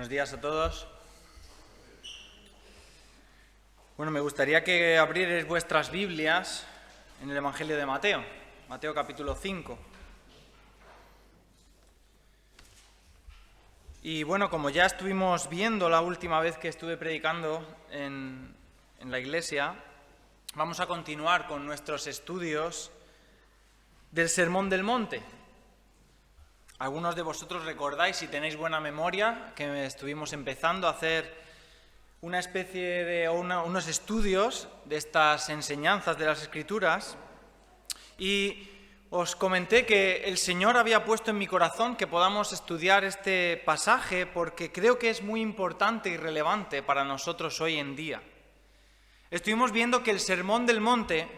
Buenos días a todos. Bueno, me gustaría que abrierais vuestras Biblias en el Evangelio de Mateo, Mateo capítulo 5. Y bueno, como ya estuvimos viendo la última vez que estuve predicando en la iglesia, vamos a continuar con nuestros estudios del Sermón del Monte. Algunos de vosotros recordáis, si tenéis buena memoria, que estuvimos empezando a hacer una especie de unos estudios de estas enseñanzas de las Escrituras, y os comenté que el Señor había puesto en mi corazón que podamos estudiar este pasaje porque creo que es muy importante y relevante para nosotros hoy en día. Estuvimos viendo que el Sermón del Monte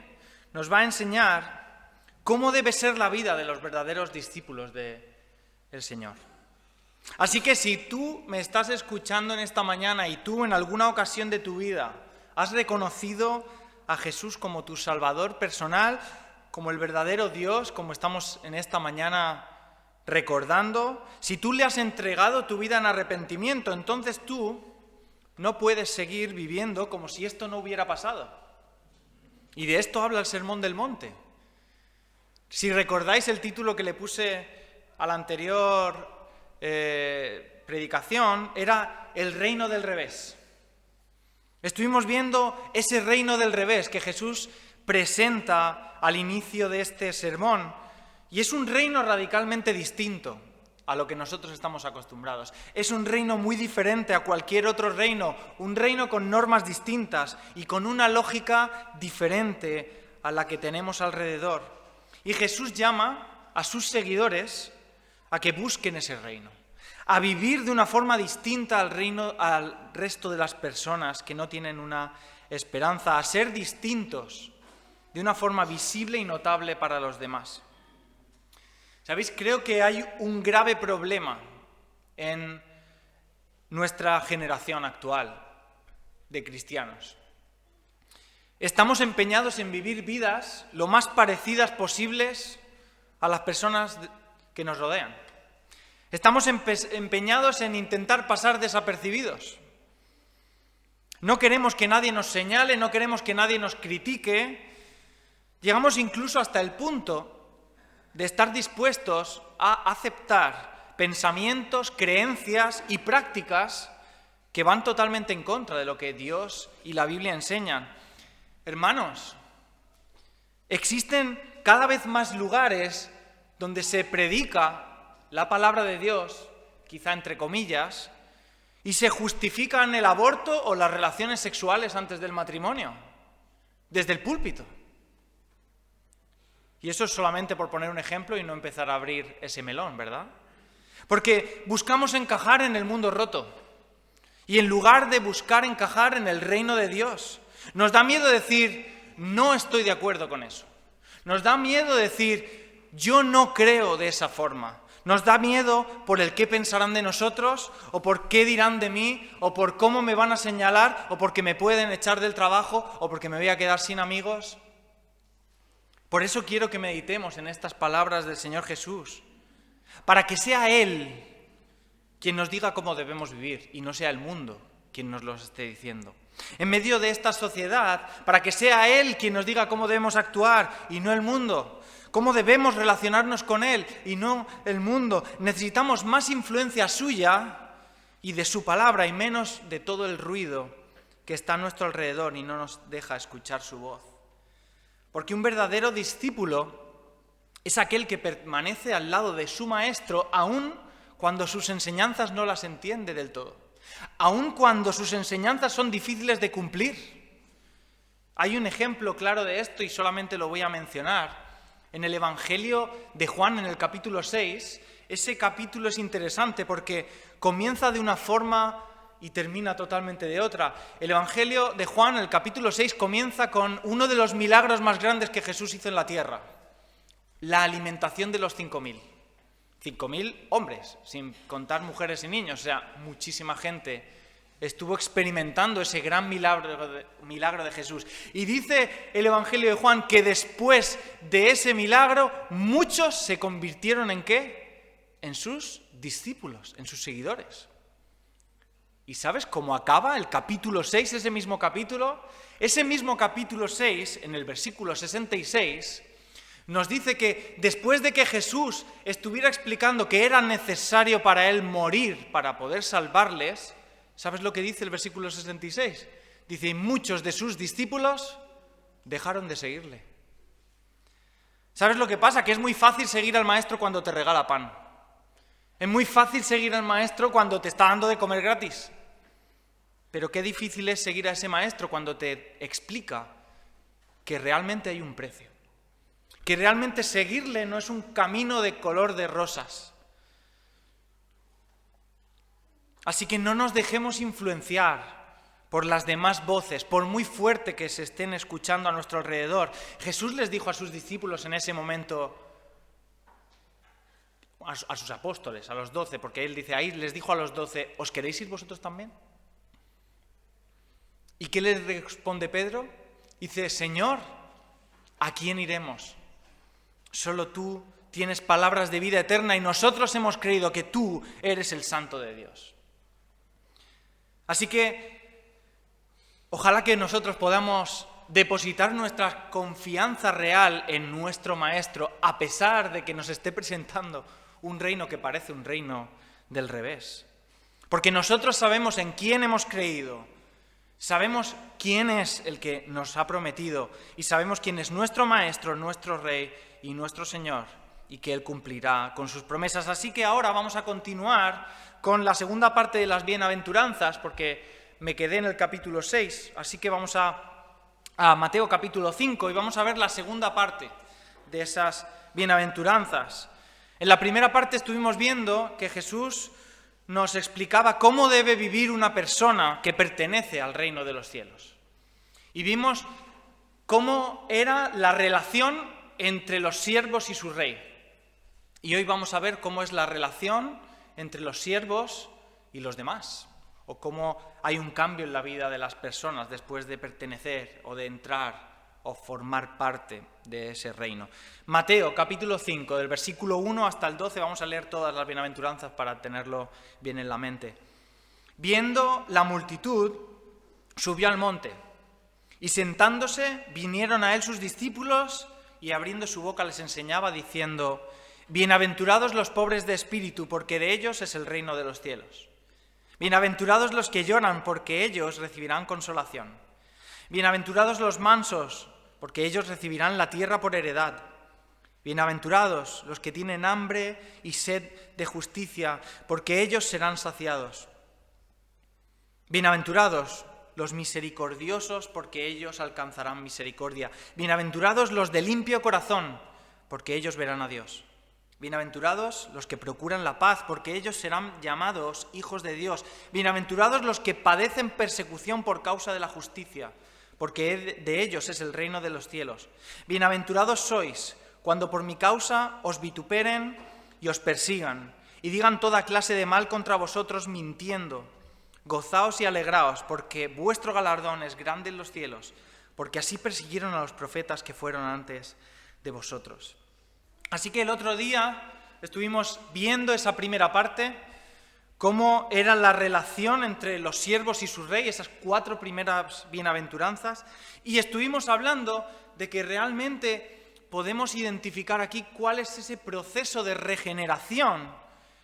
nos va a enseñar cómo debe ser la vida de los verdaderos discípulos del Señor. Así que si tú me estás escuchando en esta mañana y tú en alguna ocasión de tu vida has reconocido a Jesús como tu Salvador personal, como el verdadero Dios, como estamos en esta mañana recordando, si tú le has entregado tu vida en arrepentimiento, entonces tú no puedes seguir viviendo como si esto no hubiera pasado. Y de esto habla el Sermón del Monte. Si recordáis el título que le puse a la anterior predicación, era el reino del revés. Estuvimos viendo ese reino del revés que Jesús presenta al inicio de este sermón, y es un reino radicalmente distinto a lo que nosotros estamos acostumbrados. Es un reino muy diferente a cualquier otro reino, un reino con normas distintas y con una lógica diferente a la que tenemos alrededor. Y Jesús llama a sus seguidores a que busquen ese reino, a vivir de una forma distinta al resto de las personas que no tienen una esperanza, a ser distintos de una forma visible y notable para los demás. ¿Sabéis? Creo que hay un grave problema en nuestra generación actual de cristianos. Estamos empeñados en vivir vidas lo más parecidas posibles a las personas que nos rodean. Estamos empeñados en intentar pasar desapercibidos. No queremos que nadie nos señale, no queremos que nadie nos critique. Llegamos incluso hasta el punto de estar dispuestos a aceptar pensamientos, creencias y prácticas que van totalmente en contra de lo que Dios y la Biblia enseñan. Hermanos, existen cada vez más lugares donde se predica la palabra de Dios, quizá entre comillas, y se justifican el aborto o las relaciones sexuales antes del matrimonio, desde el púlpito. Y eso es solamente por poner un ejemplo y no empezar a abrir ese melón, ¿verdad? Porque buscamos encajar en el mundo roto, y en lugar de buscar encajar en el reino de Dios, nos da miedo decir, no estoy de acuerdo con eso. Nos da miedo decir, yo no creo de esa forma. Nos da miedo por el qué pensarán de nosotros, o por qué dirán de mí, o por cómo me van a señalar, o porque me pueden echar del trabajo, o porque me voy a quedar sin amigos. Por eso quiero que meditemos en estas palabras del Señor Jesús, para que sea Él quien nos diga cómo debemos vivir, y no sea el mundo quien nos lo esté diciendo. En medio de esta sociedad, para que sea Él quien nos diga cómo debemos actuar, y no el mundo. Cómo debemos relacionarnos con Él y no el mundo. Necesitamos más influencia suya y de su palabra y menos de todo el ruido que está a nuestro alrededor y no nos deja escuchar su voz. Porque un verdadero discípulo es aquel que permanece al lado de su maestro aun cuando sus enseñanzas no las entiende del todo. Aun cuando sus enseñanzas son difíciles de cumplir. Hay un ejemplo claro de esto y solamente lo voy a mencionar. En el Evangelio de Juan, en el capítulo 6, ese capítulo es interesante porque comienza de una forma y termina totalmente de otra. El Evangelio de Juan, el capítulo 6, comienza con uno de los milagros más grandes que Jesús hizo en la tierra, la alimentación de los 5.000. 5.000 hombres, sin contar mujeres y niños, o sea, muchísima gente estuvo experimentando ese gran milagro de Jesús. Y dice el Evangelio de Juan que después de ese milagro, muchos se convirtieron ¿en qué? En sus discípulos, en sus seguidores. ¿Y sabes cómo acaba el capítulo 6, ese mismo capítulo? Ese mismo capítulo 6, en el versículo 66, nos dice que después de que Jesús estuviera explicando que era necesario para él morir para poder salvarles, ¿sabes lo que dice el versículo 66? Dice, y muchos de sus discípulos dejaron de seguirle. ¿Sabes lo que pasa? Que es muy fácil seguir al maestro cuando te regala pan. Es muy fácil seguir al maestro cuando te está dando de comer gratis. Pero qué difícil es seguir a ese maestro cuando te explica que realmente hay un precio. Que realmente seguirle no es un camino de color de rosas. Así que no nos dejemos influenciar por las demás voces, por muy fuerte que se estén escuchando a nuestro alrededor. Jesús les dijo a sus discípulos en ese momento, a sus apóstoles, a los 12, porque él dice ahí, les dijo a los 12, ¿os queréis ir vosotros también? ¿Y qué le responde Pedro? Dice, Señor, ¿a quién iremos? Solo tú tienes palabras de vida eterna y nosotros hemos creído que tú eres el Santo de Dios. Así que, ojalá que nosotros podamos depositar nuestra confianza real en nuestro Maestro, a pesar de que nos esté presentando un reino que parece un reino del revés. Porque nosotros sabemos en quién hemos creído, sabemos quién es el que nos ha prometido y sabemos quién es nuestro Maestro, nuestro Rey y nuestro Señor y que Él cumplirá con sus promesas. Así que ahora vamos a continuar con la segunda parte de las bienaventuranzas porque me quedé en el capítulo 6, así que vamos a Mateo capítulo 5 y vamos a ver la segunda parte de esas bienaventuranzas. En la primera parte estuvimos viendo que Jesús nos explicaba cómo debe vivir una persona que pertenece al reino de los cielos. Y vimos cómo era la relación entre los siervos y su rey. Y hoy vamos a ver cómo es la relación entre los siervos y los demás, o cómo hay un cambio en la vida de las personas después de pertenecer o de entrar o formar parte de ese reino. Mateo capítulo 5, del versículo 1 hasta el 12, vamos a leer todas las bienaventuranzas para tenerlo bien en la mente. Viendo la multitud, subió al monte, y sentándose vinieron a él sus discípulos, y abriendo su boca les enseñaba, diciendo, bienaventurados los pobres de espíritu, porque de ellos es el reino de los cielos. Bienaventurados los que lloran, porque ellos recibirán consolación. Bienaventurados los mansos, porque ellos recibirán la tierra por heredad. Bienaventurados los que tienen hambre y sed de justicia, porque ellos serán saciados. Bienaventurados los misericordiosos, porque ellos alcanzarán misericordia. Bienaventurados los de limpio corazón, porque ellos verán a Dios. Bienaventurados los que procuran la paz, porque ellos serán llamados hijos de Dios. Bienaventurados los que padecen persecución por causa de la justicia, porque de ellos es el reino de los cielos. Bienaventurados sois cuando por mi causa os vituperen y os persigan, y digan toda clase de mal contra vosotros mintiendo. Gozaos y alegraos, porque vuestro galardón es grande en los cielos, porque así persiguieron a los profetas que fueron antes de vosotros. Así que el otro día estuvimos viendo esa primera parte, cómo era la relación entre los siervos y su rey, esas 4 primeras bienaventuranzas, y estuvimos hablando de que realmente podemos identificar aquí cuál es ese proceso de regeneración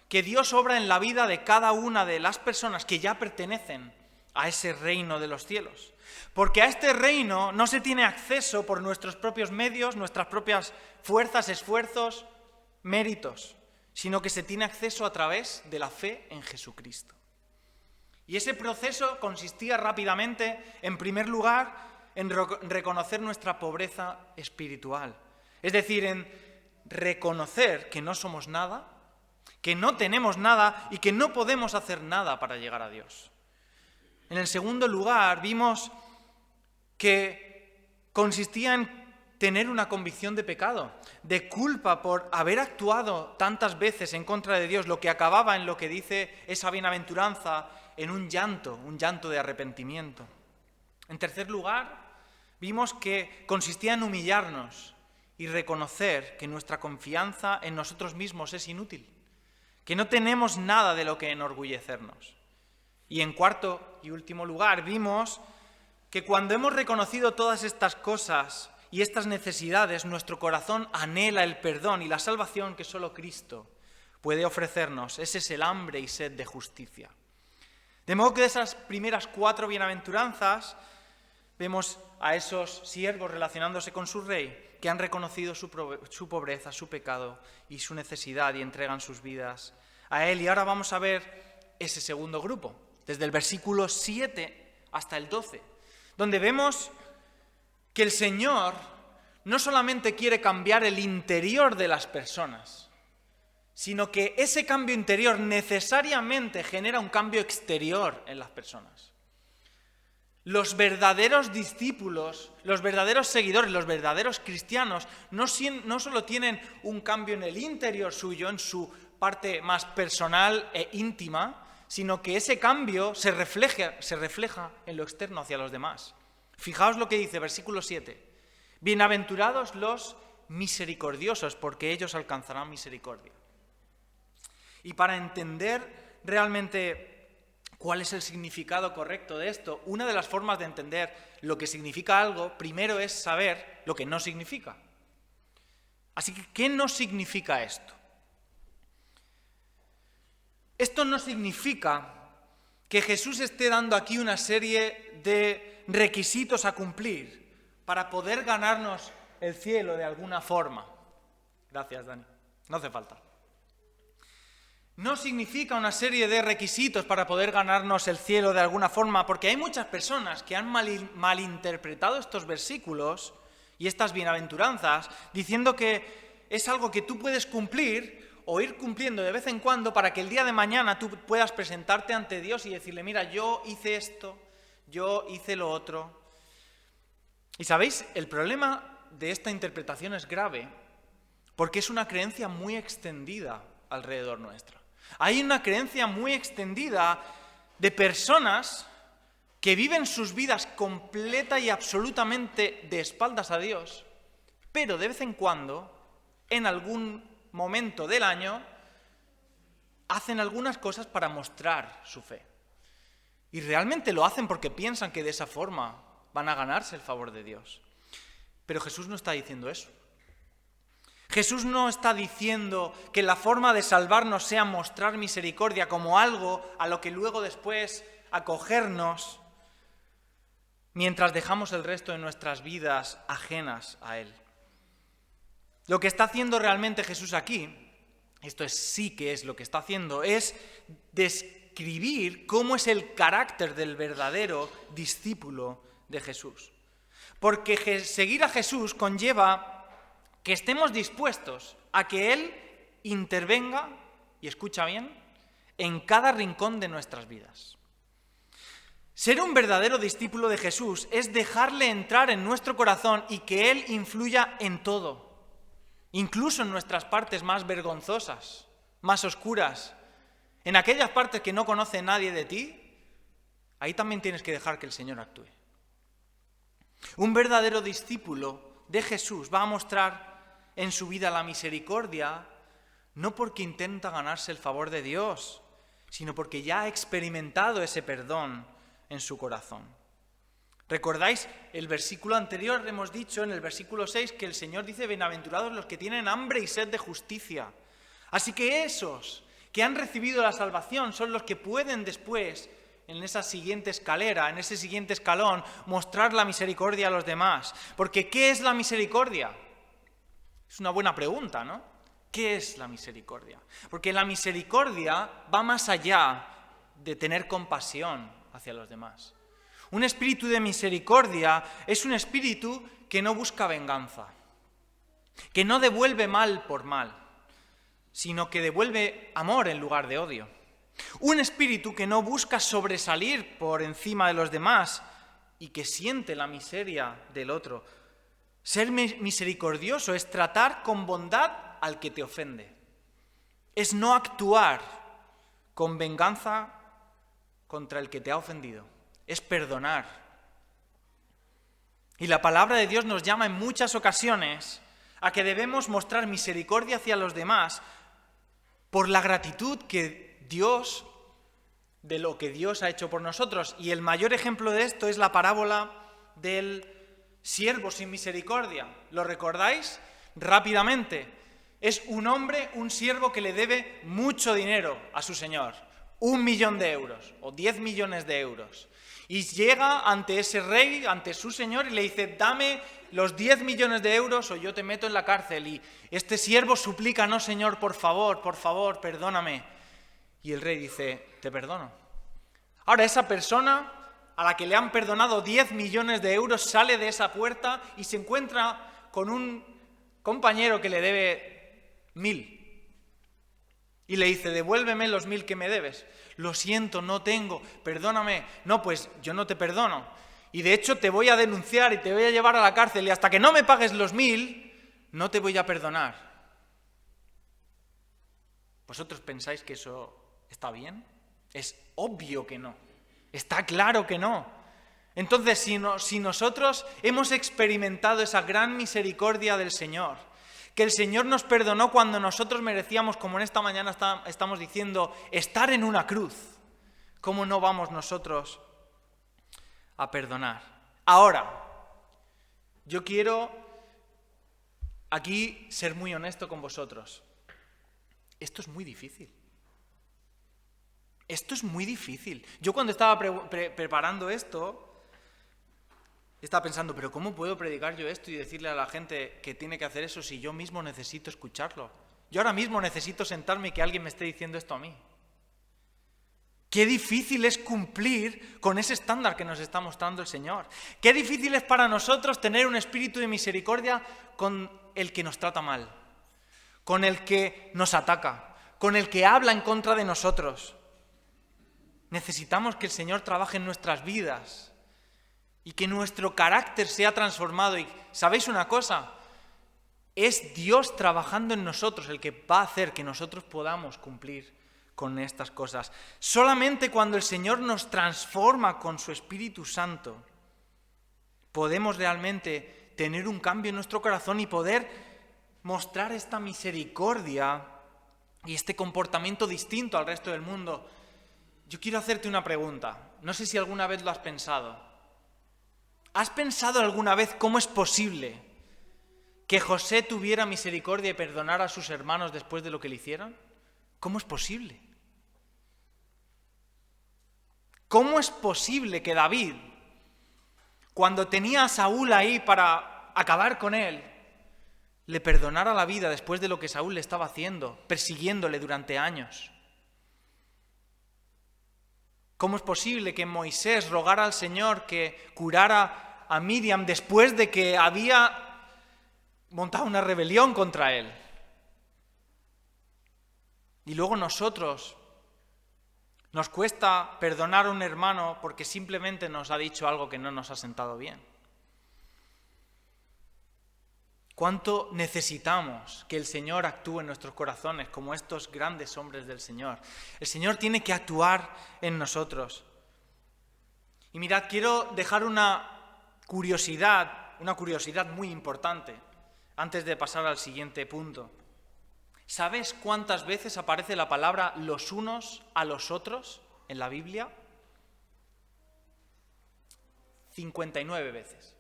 que Dios obra en la vida de cada una de las personas que ya pertenecen a ese reino de los cielos. Porque a este reino no se tiene acceso por nuestros propios medios, nuestras propias fuerzas, esfuerzos, méritos, sino que se tiene acceso a través de la fe en Jesucristo. Y ese proceso consistía rápidamente, en primer lugar, en reconocer nuestra pobreza espiritual. Es decir, en reconocer que no somos nada, que no tenemos nada y que no podemos hacer nada para llegar a Dios. En el segundo lugar, vimos que consistía en tener una convicción de pecado, de culpa por haber actuado tantas veces en contra de Dios, lo que acababa en lo que dice esa bienaventuranza, en un llanto de arrepentimiento. En tercer lugar, vimos que consistía en humillarnos y reconocer que nuestra confianza en nosotros mismos es inútil, que no tenemos nada de lo que enorgullecernos. Y en cuarto y último lugar, vimos que cuando hemos reconocido todas estas cosas y estas necesidades, nuestro corazón anhela el perdón y la salvación que solo Cristo puede ofrecernos. Ese es el hambre y sed de justicia. De modo que de esas primeras 4 bienaventuranzas vemos a esos siervos relacionándose con su rey que han reconocido su pobreza, su pecado y su necesidad y entregan sus vidas a él. Y ahora vamos a ver ese segundo grupo, desde el versículo 7 hasta el 12, donde vemos que el Señor no solamente quiere cambiar el interior de las personas, sino que ese cambio interior necesariamente genera un cambio exterior en las personas. Los verdaderos discípulos, los verdaderos seguidores, los verdaderos cristianos no solo tienen un cambio en el interior suyo, en su parte más personal e íntima, sino que ese cambio se refleja en lo externo hacia los demás. Fijaos lo que dice, versículo 7. Bienaventurados los misericordiosos, porque ellos alcanzarán misericordia. Y para entender realmente cuál es el significado correcto de esto, una de las formas de entender lo que significa algo, primero es saber lo que no significa. Así que, ¿qué no significa esto? Esto no significa que Jesús esté dando aquí una serie de requisitos a cumplir para poder ganarnos el cielo de alguna forma. Gracias, Dani. No hace falta. No significa una serie de requisitos para poder ganarnos el cielo de alguna forma, porque hay muchas personas que han malinterpretado estos versículos y estas bienaventuranzas, diciendo que es algo que tú puedes cumplir o ir cumpliendo de vez en cuando para que el día de mañana tú puedas presentarte ante Dios y decirle, mira, yo hice esto, yo hice lo otro. Y ¿sabéis? El problema de esta interpretación es grave porque es una creencia muy extendida alrededor nuestra. Hay una creencia muy extendida de personas que viven sus vidas completa y absolutamente de espaldas a Dios, pero de vez en cuando, en algún momento del año, hacen algunas cosas para mostrar su fe. Y realmente lo hacen porque piensan que de esa forma van a ganarse el favor de Dios. Pero Jesús no está diciendo eso. Jesús no está diciendo que la forma de salvarnos sea mostrar misericordia como algo a lo que luego después acogernos mientras dejamos el resto de nuestras vidas ajenas a Él. Lo que está haciendo realmente Jesús aquí, esto sí que es lo que está haciendo, es describir cómo es el carácter del verdadero discípulo de Jesús. Porque seguir a Jesús conlleva que estemos dispuestos a que Él intervenga, y escucha bien, en cada rincón de nuestras vidas. Ser un verdadero discípulo de Jesús es dejarle entrar en nuestro corazón y que Él influya en todo, incluso en nuestras partes más vergonzosas, más oscuras, en aquellas partes que no conoce nadie de ti, ahí también tienes que dejar que el Señor actúe. Un verdadero discípulo de Jesús va a mostrar en su vida la misericordia, no porque intenta ganarse el favor de Dios, sino porque ya ha experimentado ese perdón en su corazón. ¿Recordáis el versículo anterior? Hemos dicho en el versículo 6 que el Señor dice, bienaventurados los que tienen hambre y sed de justicia. Así que esos que han recibido la salvación son los que pueden después, en esa siguiente escalera, en ese siguiente escalón, mostrar la misericordia a los demás. Porque ¿qué es la misericordia? Es una buena pregunta, ¿no? ¿Qué es la misericordia? Porque la misericordia va más allá de tener compasión hacia los demás. Un espíritu de misericordia es un espíritu que no busca venganza, que no devuelve mal por mal, sino que devuelve amor en lugar de odio. Un espíritu que no busca sobresalir por encima de los demás y que siente la miseria del otro. Ser misericordioso es tratar con bondad al que te ofende. Es no actuar con venganza contra el que te ha ofendido. Es perdonar. Y la palabra de Dios nos llama en muchas ocasiones a que debemos mostrar misericordia hacia los demás por la gratitud que Dios de lo que Dios ha hecho por nosotros. Y el mayor ejemplo de esto es la parábola del siervo sin misericordia. ¿Lo recordáis? Rápidamente. Es un hombre, un siervo que le debe mucho dinero a su señor. 1 millón de euros o 10 millones de euros. Y llega ante ese rey, ante su señor, y le dice: dame los 10 millones de euros o yo te meto en la cárcel. Y este siervo suplica: no, señor, por favor, perdóname. Y el rey dice: te perdono. Ahora esa persona a la que le han perdonado 10 millones de euros sale de esa puerta y se encuentra con un compañero que le debe 1.000. Y le dice: devuélveme los 1.000 que me debes. Lo siento, no tengo, perdóname. No, pues yo no te perdono. Y de hecho te voy a denunciar y te voy a llevar a la cárcel y hasta que no me pagues los 1.000, no te voy a perdonar. ¿Vosotros pensáis que eso está bien? Es obvio que no. Está claro que no. Entonces, si nosotros hemos experimentado esa gran misericordia del Señor, que el Señor nos perdonó cuando nosotros merecíamos, como en esta mañana estamos diciendo, estar en una cruz, ¿cómo no vamos nosotros a perdonar? Ahora, yo quiero aquí ser muy honesto con vosotros. Esto es muy difícil. Esto es muy difícil. Yo cuando estaba preparando esto, estaba pensando: ¿pero cómo puedo predicar yo esto y decirle a la gente que tiene que hacer eso si yo mismo necesito escucharlo? Yo ahora mismo necesito sentarme y que alguien me esté diciendo esto a mí. Qué difícil es cumplir con ese estándar que nos está mostrando el Señor. Qué difícil es para nosotros tener un espíritu de misericordia con el que nos trata mal, con el que nos ataca, con el que habla en contra de nosotros. Necesitamos que el Señor trabaje en nuestras vidas y que nuestro carácter sea transformado. Y ¿sabéis una cosa? Es Dios trabajando en nosotros el que va a hacer que nosotros podamos cumplir con estas cosas. Solamente cuando el Señor nos transforma con su Espíritu Santo, podemos realmente tener un cambio en nuestro corazón y poder mostrar esta misericordia y este comportamiento distinto al resto del mundo. Yo quiero hacerte una pregunta. No sé si alguna vez lo has pensado. ¿Has pensado alguna vez cómo es posible que José tuviera misericordia y perdonara a sus hermanos después de lo que le hicieron? ¿Cómo es posible? ¿Cómo es posible que David, cuando tenía a Saúl ahí para acabar con él, le perdonara la vida después de lo que Saúl le estaba haciendo, persiguiéndole durante años? ¿Cómo es posible que Moisés rogara al Señor que curara a Miriam después de que había montado una rebelión contra él? Y luego nosotros nos cuesta perdonar a un hermano porque simplemente nos ha dicho algo que no nos ha sentado bien. ¿Cuánto necesitamos que el Señor actúe en nuestros corazones como estos grandes hombres del Señor? El Señor tiene que actuar en nosotros. Y mirad, quiero dejar una curiosidad muy importante antes de pasar al siguiente punto. ¿Sabes cuántas veces aparece la palabra los unos a los otros en la Biblia? 59 veces.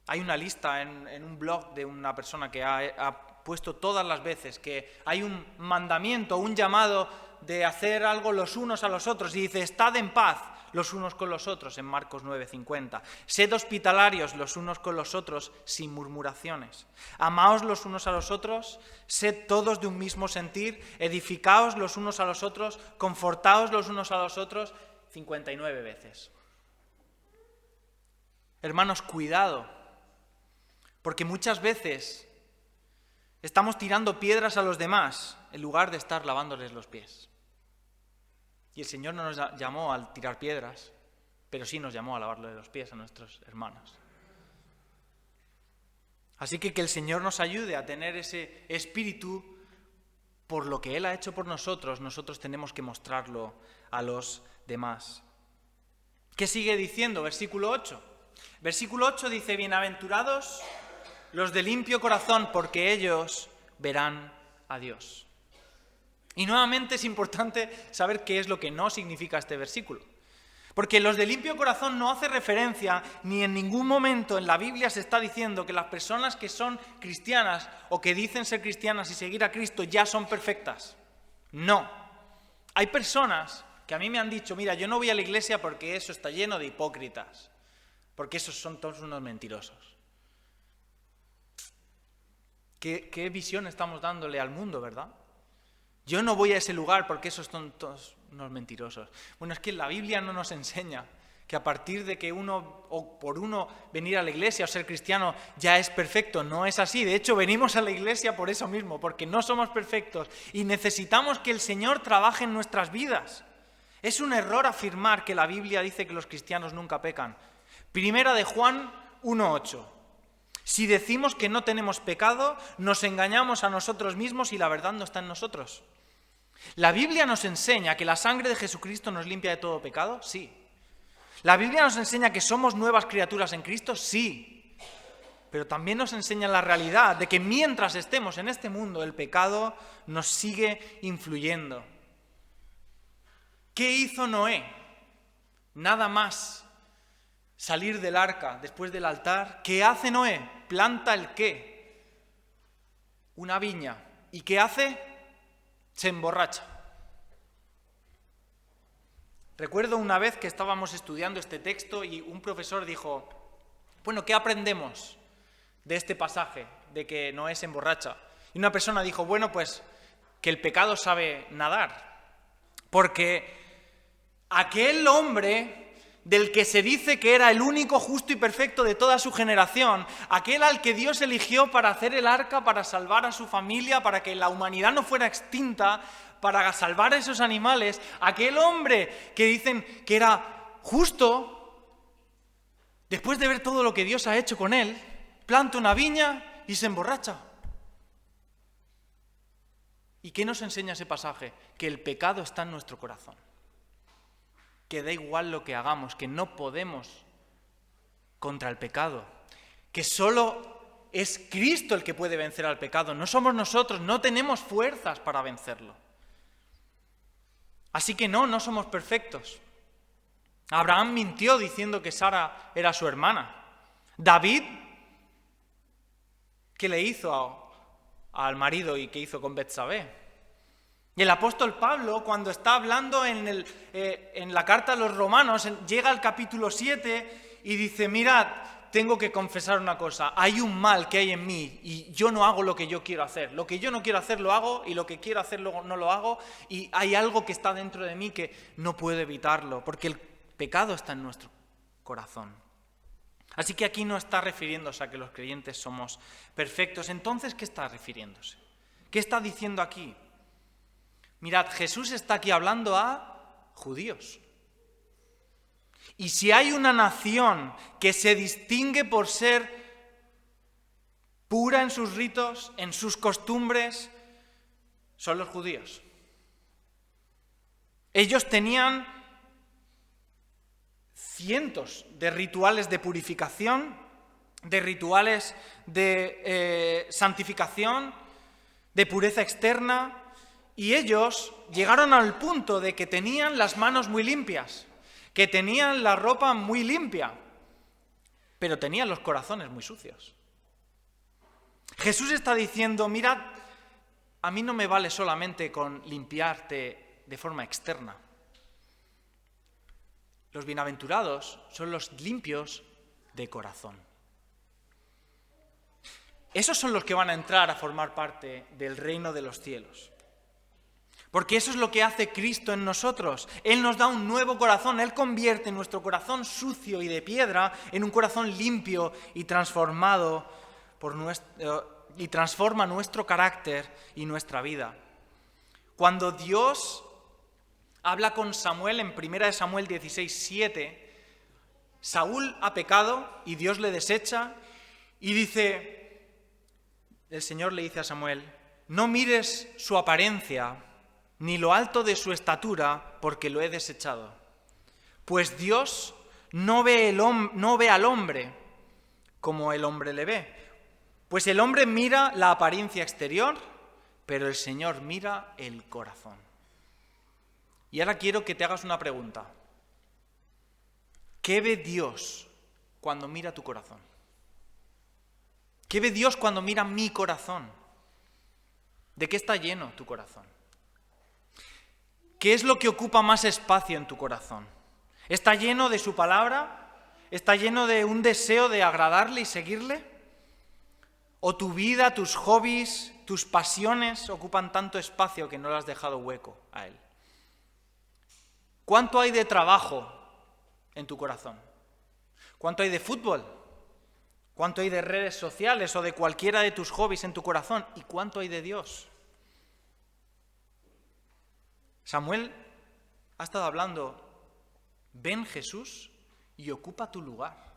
Hay una lista en un blog de una persona que ha puesto todas las veces que hay un mandamiento, un llamado de hacer algo los unos a los otros. Y dice: estad en paz los unos con los otros, en Marcos 9:50. Sed hospitalarios los unos con los otros sin murmuraciones. Amaos los unos a los otros, sed todos de un mismo sentir, edificaos los unos a los otros, confortaos los unos a los otros. 59 veces. Hermanos, cuidado. Porque muchas veces estamos tirando piedras a los demás en lugar de estar lavándoles los pies. Y el Señor no nos llamó a tirar piedras, pero sí nos llamó a lavarle los pies a nuestros hermanos. Así que el Señor nos ayude a tener ese espíritu. Por lo que Él ha hecho por nosotros, nosotros tenemos que mostrarlo a los demás. ¿Qué sigue diciendo? Versículo 8. Versículo 8 dice: bienaventurados los de limpio corazón, porque ellos verán a Dios. Y nuevamente es importante saber qué es lo que no significa este versículo. Porque los de limpio corazón no hace referencia, ni en ningún momento en la Biblia se está diciendo que las personas que son cristianas o que dicen ser cristianas y seguir a Cristo ya son perfectas. No. Hay personas que a mí me han dicho, mira, yo no voy a la iglesia porque eso está lleno de hipócritas, porque esos son todos unos mentirosos. ¿Qué visión estamos dándole al mundo, verdad? Yo no voy a ese lugar porque esos son todos unos mentirosos. Bueno, es que la Biblia no nos enseña que a partir de que uno, o por uno venir a la iglesia o ser cristiano, ya es perfecto. No es así. De hecho, venimos a la iglesia por eso mismo, porque no somos perfectos y necesitamos que el Señor trabaje en nuestras vidas. Es un error afirmar que la Biblia dice que los cristianos nunca pecan. Primera de Juan 1:8. Si decimos que no tenemos pecado, nos engañamos a nosotros mismos y la verdad no está en nosotros. ¿La Biblia nos enseña que la sangre de Jesucristo nos limpia de todo pecado? Sí. ¿La Biblia nos enseña que somos nuevas criaturas en Cristo? Sí. Pero también nos enseña la realidad de que mientras estemos en este mundo, el pecado nos sigue influyendo. ¿Qué hizo Noé? Nada más salir del arca después del altar. ¿Qué hace Noé? Planta el qué? Una viña. ¿Y qué hace? Se emborracha. Recuerdo una vez que estábamos estudiando este texto y un profesor dijo, bueno, ¿qué aprendemos de este pasaje, de que Noé se emborracha? Y una persona dijo, bueno, pues que el pecado sabe nadar, porque aquel hombre del que se dice que era el único justo y perfecto de toda su generación, aquel al que Dios eligió para hacer el arca, para salvar a su familia, para que la humanidad no fuera extinta, para salvar a esos animales, aquel hombre que dicen que era justo, después de ver todo lo que Dios ha hecho con él, planta una viña y se emborracha. ¿Y qué nos enseña ese pasaje? Que el pecado está en nuestro corazón. Que da igual lo que hagamos, que no podemos contra el pecado, que solo es Cristo el que puede vencer al pecado, no somos nosotros, no tenemos fuerzas para vencerlo. Así que no somos perfectos. Abraham mintió diciendo que Sara era su hermana. David, ¿qué le hizo al marido y qué hizo con Betsabé? Y el apóstol Pablo, cuando está hablando en la carta a los romanos, llega al capítulo 7 y dice, mirad, tengo que confesar una cosa, hay un mal que hay en mí y yo no hago lo que yo quiero hacer. Lo que yo no quiero hacer lo hago y lo que quiero hacer luego no lo hago y hay algo que está dentro de mí que no puedo evitarlo, porque el pecado está en nuestro corazón. Así que aquí no está refiriéndose a que los creyentes somos perfectos. Entonces, ¿qué está refiriéndose? ¿Qué está diciendo aquí? Mirad, Jesús está aquí hablando a judíos. Y si hay una nación que se distingue por ser pura en sus ritos, en sus costumbres, son los judíos. Ellos tenían cientos de rituales de purificación, de rituales de santificación, de pureza externa. Y ellos llegaron al punto de que tenían las manos muy limpias, que tenían la ropa muy limpia, pero tenían los corazones muy sucios. Jesús está diciendo, mirad, a mí no me vale solamente con limpiarte de forma externa. Los bienaventurados son los limpios de corazón. Esos son los que van a entrar a formar parte del reino de los cielos. Porque eso es lo que hace Cristo en nosotros. Él nos da un nuevo corazón. Él convierte nuestro corazón sucio y de piedra en un corazón limpio y transformado y transforma nuestro carácter y nuestra vida. Cuando Dios habla con Samuel en 1 Samuel 16:7, Saúl ha pecado y Dios le desecha y el Señor le dice a Samuel, no mires su apariencia ni lo alto de su estatura, porque lo he desechado. Pues Dios no ve al hombre como el hombre le ve. Pues el hombre mira la apariencia exterior, pero el Señor mira el corazón. Y ahora quiero que te hagas una pregunta. ¿Qué ve Dios cuando mira tu corazón? ¿Qué ve Dios cuando mira mi corazón? ¿De qué está lleno tu corazón? ¿Qué es lo que ocupa más espacio en tu corazón? ¿Está lleno de su palabra? ¿Está lleno de un deseo de agradarle y seguirle? ¿O tu vida, tus hobbies, tus pasiones ocupan tanto espacio que no le has dejado hueco a Él? ¿Cuánto hay de trabajo en tu corazón? ¿Cuánto hay de fútbol? ¿Cuánto hay de redes sociales o de cualquiera de tus hobbies en tu corazón? ¿Y cuánto hay de Dios? Samuel ha estado hablando, ven Jesús y ocupa tu lugar.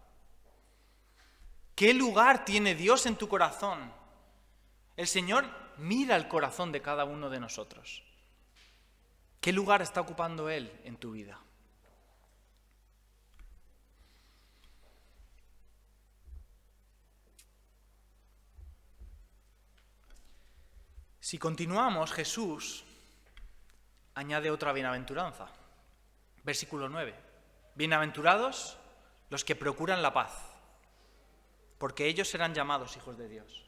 ¿Qué lugar tiene Dios en tu corazón? El Señor mira el corazón de cada uno de nosotros. ¿Qué lugar está ocupando Él en tu vida? Si continuamos, Jesús añade otra bienaventuranza. Versículo 9. Bienaventurados los que procuran la paz, porque ellos serán llamados hijos de Dios.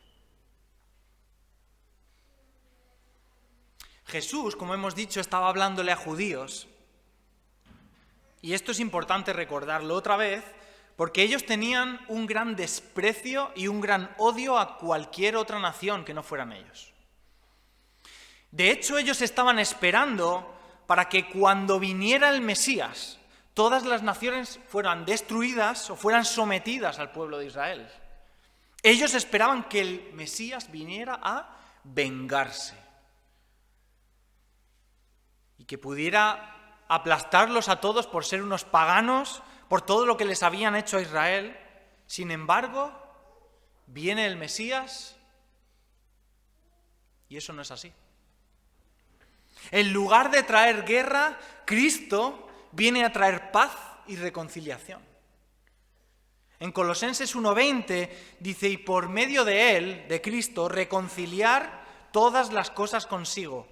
Jesús, como hemos dicho, estaba hablándole a judíos. Y esto es importante recordarlo otra vez, porque ellos tenían un gran desprecio y un gran odio a cualquier otra nación que no fueran ellos. De hecho, ellos estaban esperando para que cuando viniera el Mesías, todas las naciones fueran destruidas o fueran sometidas al pueblo de Israel. Ellos esperaban que el Mesías viniera a vengarse y que pudiera aplastarlos a todos por ser unos paganos, por todo lo que les habían hecho a Israel. Sin embargo, viene el Mesías y eso no es así. En lugar de traer guerra, Cristo viene a traer paz y reconciliación. En Colosenses 1:20 dice, y por medio de Él, de Cristo, reconciliar todas las cosas consigo,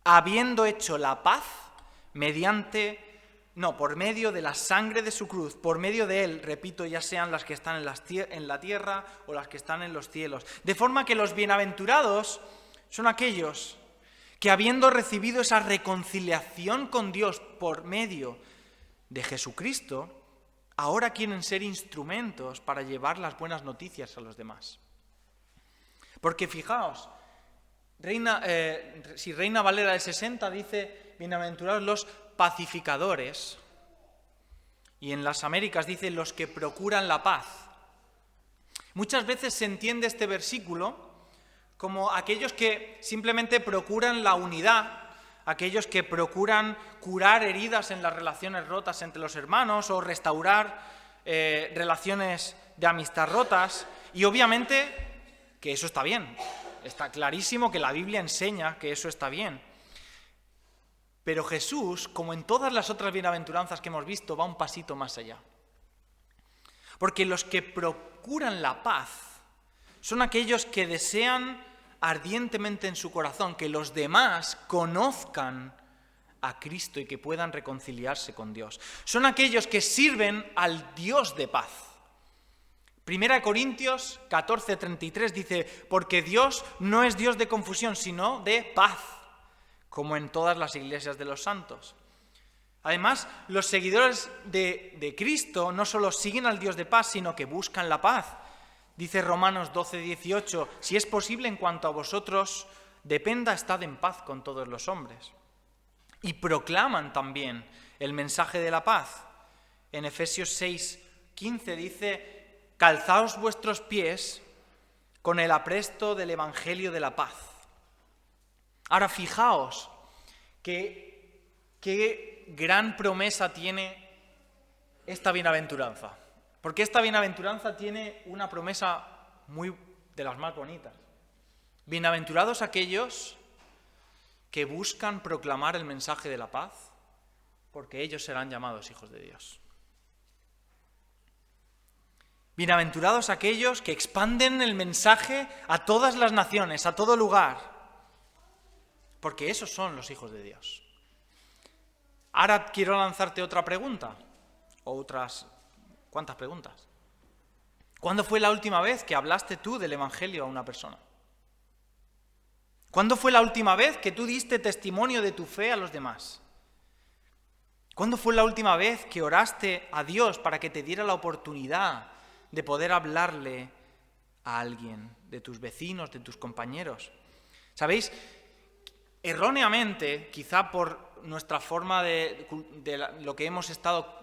habiendo hecho la paz por medio de la sangre de su cruz, por medio de Él, repito, ya sean las que están en la tierra o las que están en los cielos. De forma que los bienaventurados son aquellos que habiendo recibido esa reconciliación con Dios por medio de Jesucristo, ahora quieren ser instrumentos para llevar las buenas noticias a los demás. Porque fijaos, Reina Valera del 60 dice, bienaventurados los pacificadores, y en las Américas dice los que procuran la paz. Muchas veces se entiende este versículo como aquellos que simplemente procuran la unidad, aquellos que procuran curar heridas en las relaciones rotas entre los hermanos o restaurar relaciones de amistad rotas. Y obviamente que eso está bien, está clarísimo que la Biblia enseña que eso está bien. Pero Jesús, como en todas las otras bienaventuranzas que hemos visto, va un pasito más allá. Porque los que procuran la paz son aquellos que desean ardientemente en su corazón que los demás conozcan a Cristo y que puedan reconciliarse con Dios. Son aquellos que sirven al Dios de paz. 1 Corintios 14:33 dice, porque Dios no es Dios de confusión, sino de paz, como en todas las iglesias de los santos. Además, los seguidores de Cristo no solo siguen al Dios de paz, sino que buscan la paz. Dice Romanos 12:18, si es posible en cuanto a vosotros dependa, estad en paz con todos los hombres. Y proclaman también el mensaje de la paz. En Efesios 6:15 dice, calzaos vuestros pies con el apresto del evangelio de la paz. Ahora fijaos qué gran promesa tiene esta bienaventuranza. Porque esta bienaventuranza tiene una promesa muy de las más bonitas. Bienaventurados aquellos que buscan proclamar el mensaje de la paz, porque ellos serán llamados hijos de Dios. Bienaventurados aquellos que expanden el mensaje a todas las naciones, a todo lugar, porque esos son los hijos de Dios. Ahora quiero lanzarte otra pregunta, o otras, ¿cuántas preguntas? ¿Cuándo fue la última vez que hablaste tú del Evangelio a una persona? ¿Cuándo fue la última vez que tú diste testimonio de tu fe a los demás? ¿Cuándo fue la última vez que oraste a Dios para que te diera la oportunidad de poder hablarle a alguien, de tus vecinos, de tus compañeros? ¿Sabéis? Erróneamente, quizá por nuestra forma de lo que hemos estado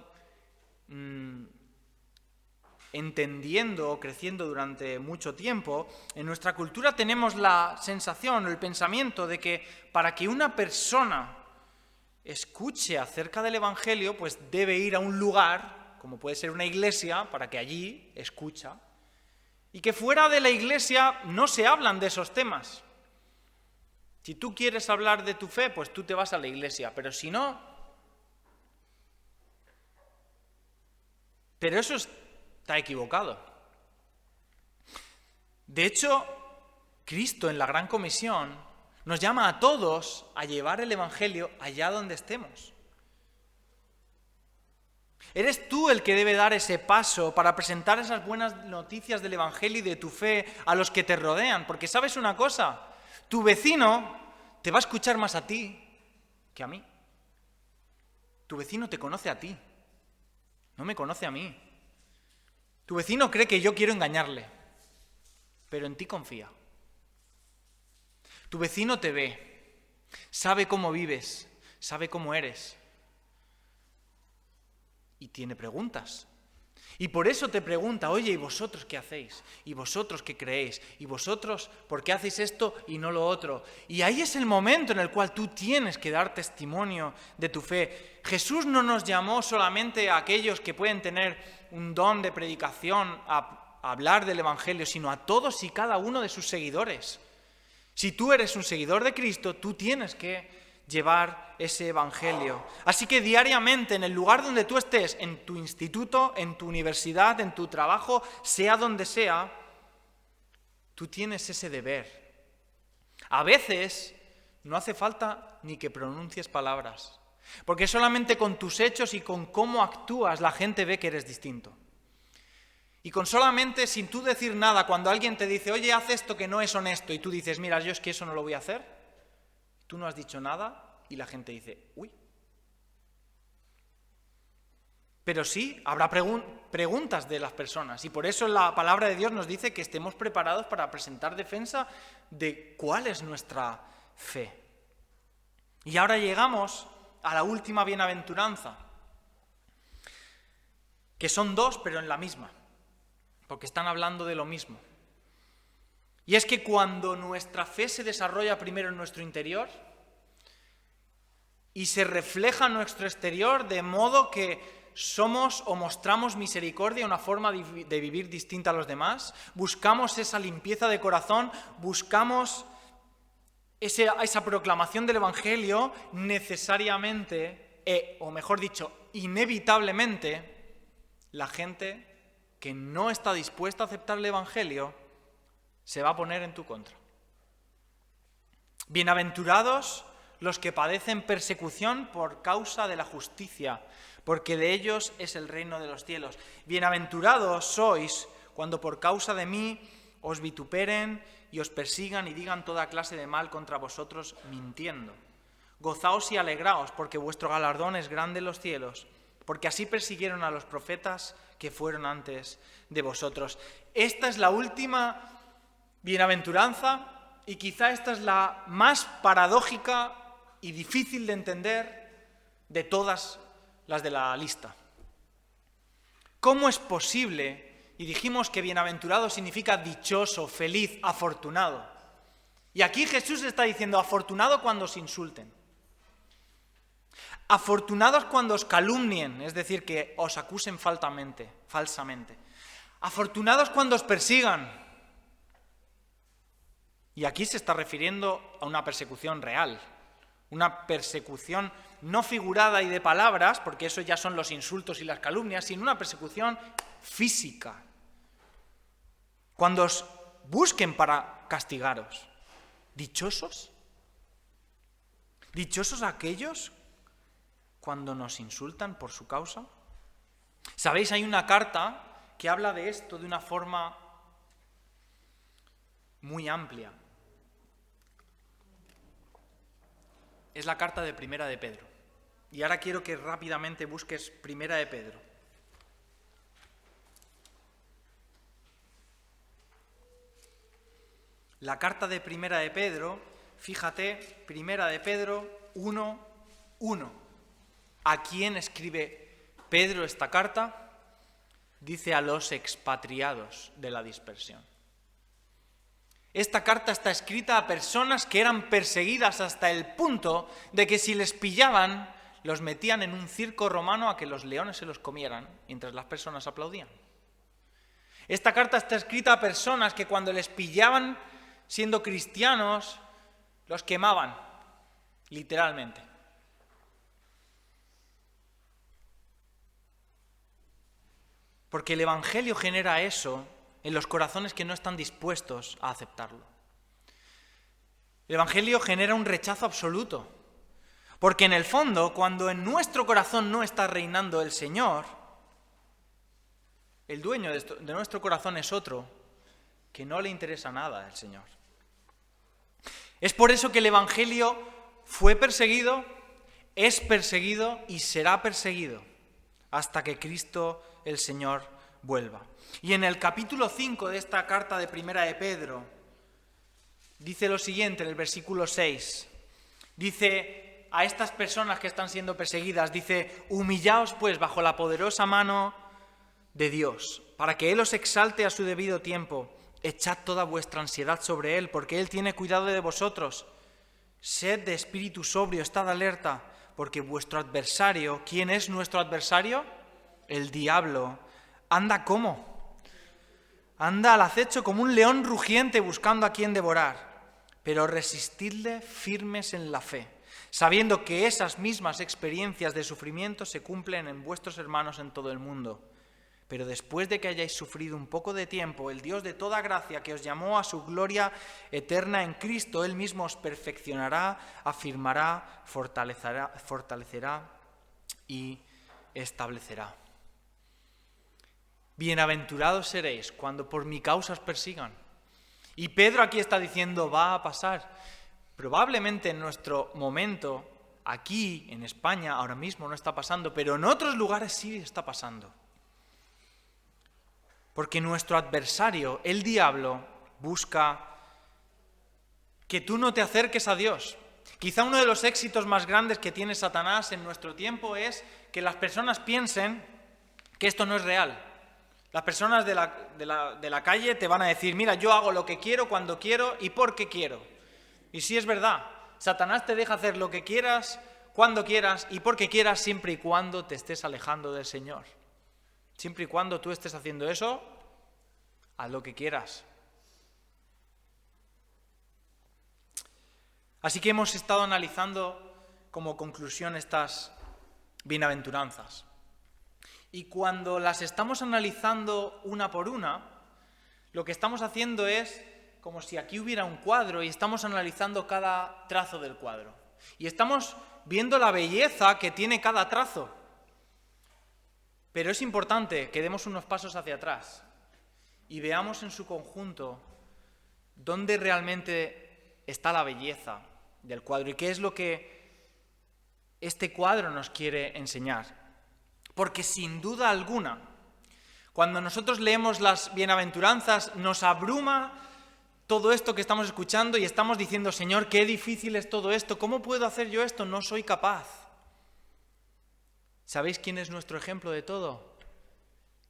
entendiendo o creciendo durante mucho tiempo, en nuestra cultura tenemos la sensación o el pensamiento de que para que una persona escuche acerca del Evangelio, pues debe ir a un lugar, como puede ser una iglesia, para que allí escucha, y que fuera de la iglesia no se hablan de esos temas. Si tú quieres hablar de tu fe, pues tú te vas a la iglesia, pero si no... Pero eso está equivocado. De hecho, Cristo en la Gran Comisión nos llama a todos a llevar el Evangelio allá donde estemos. Eres tú el que debe dar ese paso para presentar esas buenas noticias del Evangelio y de tu fe a los que te rodean, porque ¿sabes una cosa? Tu vecino te va a escuchar más a ti que a mí. Tu vecino te conoce a ti, no me conoce a mí. Tu vecino cree que yo quiero engañarle, pero en ti confía. Tu vecino te ve, sabe cómo vives, sabe cómo eres y tiene preguntas. Y por eso te pregunta, oye, ¿y vosotros qué hacéis? ¿Y vosotros qué creéis? ¿Y vosotros por qué hacéis esto y no lo otro? Y ahí es el momento en el cual tú tienes que dar testimonio de tu fe. Jesús no nos llamó solamente a aquellos que pueden tener un don de predicación a hablar del Evangelio, sino a todos y cada uno de sus seguidores. Si tú eres un seguidor de Cristo, tú tienes que llevar ese Evangelio. Así que diariamente, en el lugar donde tú estés, en tu instituto, en tu universidad, en tu trabajo, sea donde sea, tú tienes ese deber. A veces no hace falta ni que pronuncies palabras, porque solamente con tus hechos y con cómo actúas la gente ve que eres distinto. Y con solamente, sin tú decir nada, cuando alguien te dice, oye, haz esto que no es honesto, y tú dices, mira, yo es que eso no lo voy a hacer, tú no has dicho nada y la gente dice, uy. Pero sí, habrá preguntas de las personas y por eso la palabra de Dios nos dice que estemos preparados para presentar defensa de cuál es nuestra fe. Y ahora llegamos a la última bienaventuranza, que son dos pero en la misma, porque están hablando de lo mismo. Y es que cuando nuestra fe se desarrolla primero en nuestro interior y se refleja en nuestro exterior de modo que somos o mostramos misericordia, una forma de vivir distinta a los demás, buscamos esa limpieza de corazón, buscamos esa proclamación del Evangelio, necesariamente, o mejor dicho, inevitablemente, la gente que no está dispuesta a aceptar el Evangelio se va a poner en tu contra. Bienaventurados los que padecen persecución por causa de la justicia, porque de ellos es el reino de los cielos. Bienaventurados sois cuando por causa de mí os vituperen y os persigan y digan toda clase de mal contra vosotros mintiendo. Gozaos y alegraos, porque vuestro galardón es grande en los cielos, porque así persiguieron a los profetas que fueron antes de vosotros. Esta es la última bienaventuranza y quizá esta es la más paradójica y difícil de entender de todas las de la lista. ¿Cómo es posible? Y dijimos que bienaventurado significa dichoso, feliz, afortunado. Y aquí Jesús está diciendo afortunado cuando os insulten. Afortunados cuando os calumnien, es decir, que os acusen falsamente. Afortunados cuando os persigan. Y aquí se está refiriendo a una persecución real, una persecución no figurada y de palabras, porque eso ya son los insultos y las calumnias, sino una persecución física. Cuando os busquen para castigaros, ¿dichosos? Dichosos aquellos cuando nos insultan por su causa. ¿Sabéis? Hay una carta que habla de esto de una forma muy amplia. Es la carta de Primera de Pedro. Y ahora quiero que rápidamente busques Primera de Pedro. La carta de Primera de Pedro, fíjate, Primera de Pedro 1:1. ¿A quién escribe Pedro esta carta? Dice a los expatriados de la dispersión. Esta carta está escrita a personas que eran perseguidas hasta el punto de que si les pillaban, los metían en un circo romano a que los leones se los comieran mientras las personas aplaudían. Esta carta está escrita a personas que cuando les pillaban siendo cristianos, los quemaban, literalmente. Porque el Evangelio genera eso en los corazones que no están dispuestos a aceptarlo. El Evangelio genera un rechazo absoluto. Porque en el fondo, cuando en nuestro corazón no está reinando el Señor, el dueño de nuestro corazón es otro que no le interesa nada el Señor. Es por eso que el Evangelio fue perseguido, es perseguido y será perseguido hasta que Cristo el Señor vuelva. Y en el capítulo 5 de esta carta de Primera de Pedro, dice lo siguiente en el versículo 6. Dice a estas personas que están siendo perseguidas, dice: humillaos pues bajo la poderosa mano de Dios, para que Él os exalte a su debido tiempo. Echad toda vuestra ansiedad sobre Él, porque Él tiene cuidado de vosotros. Sed de espíritu sobrio, estad alerta, porque vuestro adversario, ¿quién es nuestro adversario? El diablo. ¿Anda cómo? Anda al acecho como un león rugiente buscando a quien devorar. Pero resistidle firmes en la fe, sabiendo que esas mismas experiencias de sufrimiento se cumplen en vuestros hermanos en todo el mundo. Pero después de que hayáis sufrido un poco de tiempo, el Dios de toda gracia que os llamó a su gloria eterna en Cristo, Él mismo os perfeccionará, afirmará, fortalecerá y establecerá. Bienaventurados seréis cuando por mi causa os persigan. Y Pedro aquí está diciendo, va a pasar. Probablemente en nuestro momento, aquí en España, ahora mismo no está pasando, pero en otros lugares sí está pasando. Porque nuestro adversario, el diablo, busca que tú no te acerques a Dios. Quizá uno de los éxitos más grandes que tiene Satanás en nuestro tiempo es que las personas piensen que esto no es real. Las personas de la calle te van a decir, mira, yo hago lo que quiero, cuando quiero y porque quiero. Y sí es verdad, Satanás te deja hacer lo que quieras, cuando quieras y porque quieras, siempre y cuando te estés alejando del Señor. Siempre y cuando tú estés haciendo eso, haz lo que quieras. Así que hemos estado analizando como conclusión estas bienaventuranzas. Y cuando las estamos analizando una por una, lo que estamos haciendo es como si aquí hubiera un cuadro y estamos analizando cada trazo del cuadro. Y estamos viendo la belleza que tiene cada trazo. Pero es importante que demos unos pasos hacia atrás y veamos en su conjunto dónde realmente está la belleza del cuadro y qué es lo que este cuadro nos quiere enseñar. Porque sin duda alguna, cuando nosotros leemos las bienaventuranzas, nos abruma todo esto que estamos escuchando y estamos diciendo, Señor, qué difícil es todo esto, ¿cómo puedo hacer yo esto? No soy capaz. ¿Sabéis quién es nuestro ejemplo de todo?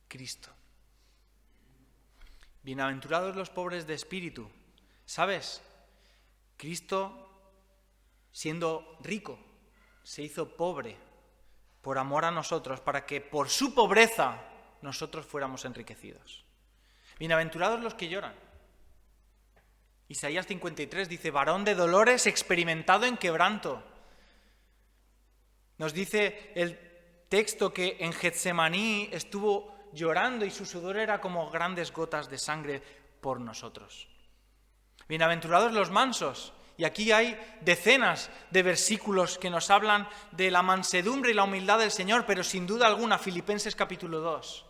Cristo. Bienaventurados los pobres de espíritu. ¿Sabes? Cristo, siendo rico, se hizo pobre por amor a nosotros, para que por su pobreza nosotros fuéramos enriquecidos. Bienaventurados los que lloran. Isaías 53 dice, varón de dolores, experimentado en quebranto. Nos dice el texto que en Getsemaní estuvo llorando y su sudor era como grandes gotas de sangre por nosotros. Bienaventurados los mansos. Y aquí hay decenas de versículos que nos hablan de la mansedumbre y la humildad del Señor, pero sin duda alguna, Filipenses capítulo 2.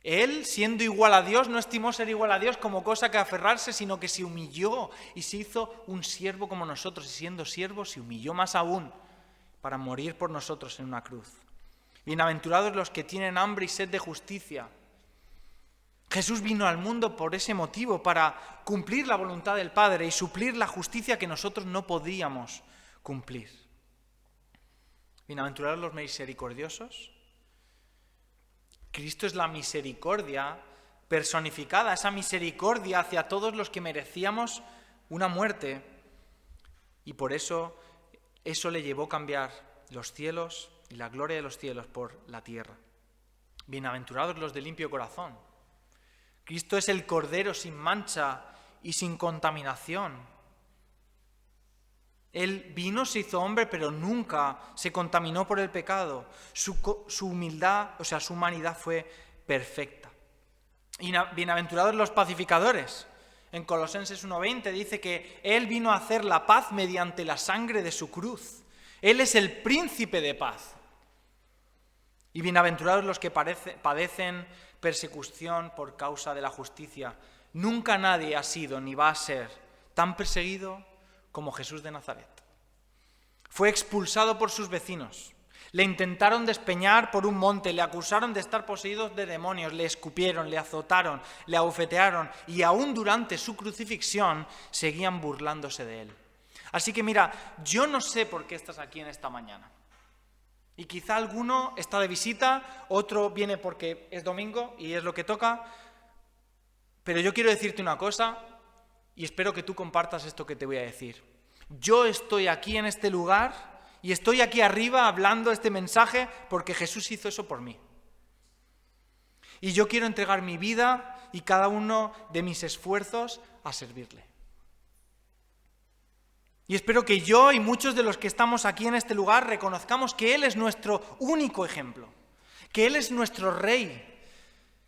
Él, siendo igual a Dios, no estimó ser igual a Dios como cosa que aferrarse, sino que se humilló y se hizo un siervo como nosotros. Y siendo siervo, se humilló más aún para morir por nosotros en una cruz. Bienaventurados los que tienen hambre y sed de justicia. Jesús vino al mundo por ese motivo, para cumplir la voluntad del Padre y suplir la justicia que nosotros no podíamos cumplir. Bienaventurados los misericordiosos. Cristo es la misericordia personificada, esa misericordia hacia todos los que merecíamos una muerte. Y por eso le llevó a cambiar los cielos y la gloria de los cielos por la tierra. Bienaventurados los de limpio corazón. Cristo es el Cordero sin mancha y sin contaminación. Él vino, se hizo hombre, pero nunca se contaminó por el pecado. Su humildad, su humanidad fue perfecta. Y bienaventurados los pacificadores. En Colosenses 1:20 dice que Él vino a hacer la paz mediante la sangre de su cruz. Él es el príncipe de paz. Y bienaventurados los que padecen persecución por causa de la justicia. Nunca nadie ha sido ni va a ser tan perseguido como Jesús de Nazaret. Fue expulsado por sus vecinos. Le intentaron despeñar por un monte, le acusaron de estar poseídos de demonios, le escupieron, le azotaron, le abofetearon y aún durante su crucifixión seguían burlándose de él. Así que mira, yo no sé por qué estás aquí en esta mañana. Y quizá alguno está de visita, otro viene porque es domingo y es lo que toca. Pero yo quiero decirte una cosa y espero que tú compartas esto que te voy a decir. Yo estoy aquí en este lugar y estoy aquí arriba hablando este mensaje porque Jesús hizo eso por mí. Y yo quiero entregar mi vida y cada uno de mis esfuerzos a servirle. Y espero que yo y muchos de los que estamos aquí en este lugar reconozcamos que Él es nuestro único ejemplo, que Él es nuestro Rey,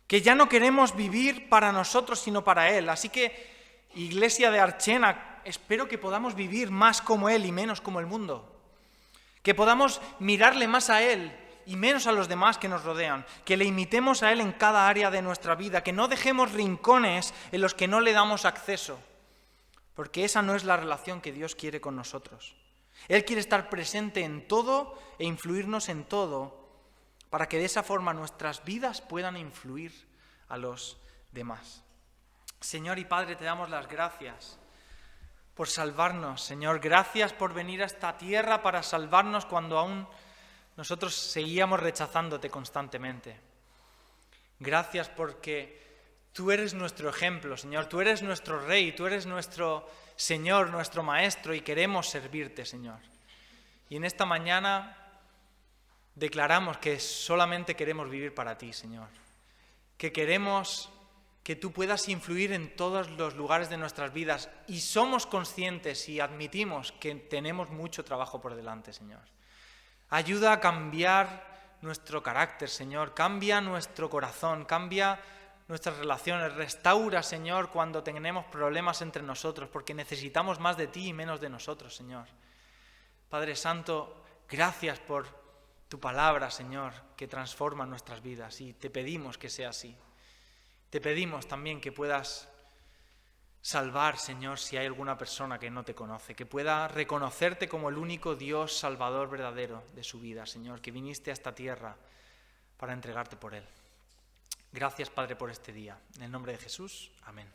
que ya no queremos vivir para nosotros sino para Él. Así que, Iglesia de Archena, espero que podamos vivir más como Él y menos como el mundo, que podamos mirarle más a Él y menos a los demás que nos rodean, que le imitemos a Él en cada área de nuestra vida, que no dejemos rincones en los que no le damos acceso. Porque esa no es la relación que Dios quiere con nosotros. Él quiere estar presente en todo e influirnos en todo para que de esa forma nuestras vidas puedan influir a los demás. Señor y Padre, te damos las gracias por salvarnos. Señor, gracias por venir a esta tierra para salvarnos cuando aún nosotros seguíamos rechazándote constantemente. Gracias porque Tú eres nuestro ejemplo, Señor. Tú eres nuestro Rey, Tú eres nuestro Señor, nuestro Maestro, y queremos servirte, Señor. Y en esta mañana declaramos que solamente queremos vivir para Ti, Señor. Que queremos que Tú puedas influir en todos los lugares de nuestras vidas. Y somos conscientes y admitimos que tenemos mucho trabajo por delante, Señor. Ayuda a cambiar nuestro carácter, Señor. Cambia nuestro corazón, cambia nuestras relaciones, restaura, Señor, cuando tenemos problemas entre nosotros, porque necesitamos más de Ti y menos de nosotros, Señor. Padre Santo, gracias por Tu palabra, Señor, que transforma nuestras vidas, y te pedimos que sea así. Te pedimos también que puedas salvar, Señor, si hay alguna persona que no te conoce, que pueda reconocerte como el único Dios salvador verdadero de su vida, Señor, que viniste a esta tierra para entregarte por Él. Gracias, Padre, por este día. En el nombre de Jesús, amén.